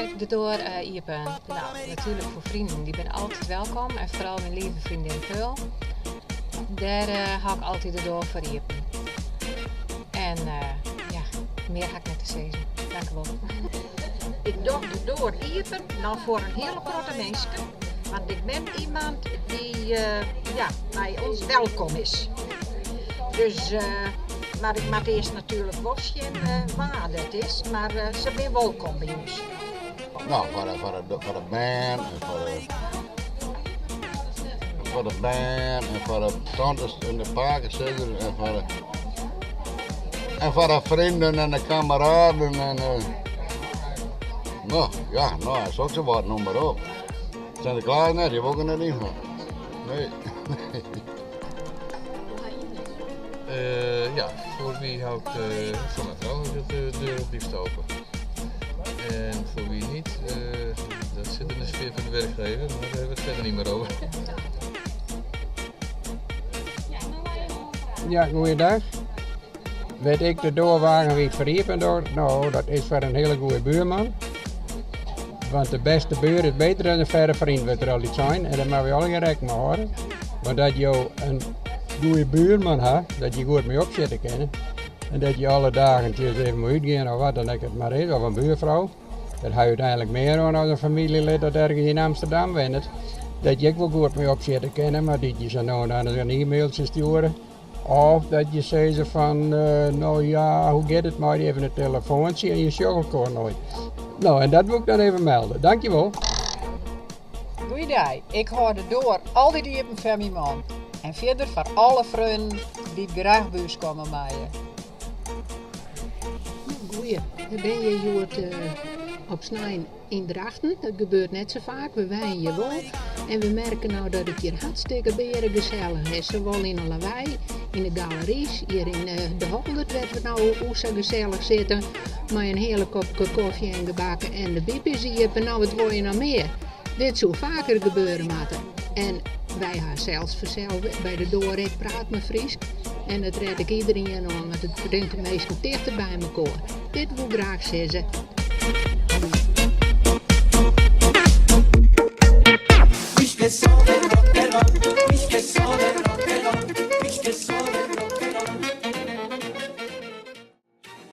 ik de deur open. Nou, natuurlijk voor vrienden, die ben altijd welkom. En vooral mijn lieve vriendin Peul. Daar hou ik altijd de deur voor open. En ja, meer ga ik net te zeggen. Dank u wel. Ik doe de deur open, nou voor een hele grote mensen. Want ik ben iemand die bij ons welkom is. Dus, maar ik mag eerst natuurlijk wasje waar dat is, maar ze zijn welkom bij ons. Nou, voor de band en voor de band en voor de tantes en de pakenzitters en voor de vrienden en de kameraden en nou, dat is ook zo wat, noem maar op. Sinterklaas net, die heb ook er net in van. Nee. Ja, voor wie hou ik voor mijn vrouw de deur het liefst open. En voor wie niet, dat zit in de sfeer van de werkgever, maar daar hebben we het verder niet meer over. Ja, goeiedag. Weet ik de doorwagen wie het verriepen door? Nou, dat is voor een hele goede buurman. Want de beste buur is beter dan een verre vriend, wat er al iets zijn. En daar mag we al geen rekening mee houden. Maar dat je een goede buurman hebt, dat je goed mee opzetten kan. En dat je alle dagen even moet uitgaan of wat dan het maar is, of een buurvrouw. Dat heb je uiteindelijk meer aan als een familielid dat ergens in Amsterdam woont. Dat je ook wel goed mee opzetten kan, maar dat je zo nou en dan een e-mailtje sturen. Of dat je zegt van, nou ja, hoe gaat het maar even een telefoontje en je sjoggelt nooit. Nou, en dat moet ik dan even melden. Dankjewel. Goeiedag, ik hou de deur altijd open voor mijn man. En verder voor alle vrienden die graag buurs komen maaien. Goeie, dan ben je hier op Snijn in Drachten. Dat gebeurt net zo vaak, we wijnen je wel. En we merken nou dat het hier hartstikke beren gezellig is. Zowel in een lawaai, in de galeries, hier in de 100 waar we nou hoe zo gezellig zitten. Maar een hele kopje koffie en gebakken en de bipjes hier. En nou, wat wil je nou meer? Dit zou vaker gebeuren moeten. En wij gaan zelfs vanzelf bij de door, ik praat me Fries. En dat red ik iedereen aan, want het brengt de meesten dichter bij elkaar. Dit wil ik graag zeggen. Wish me something.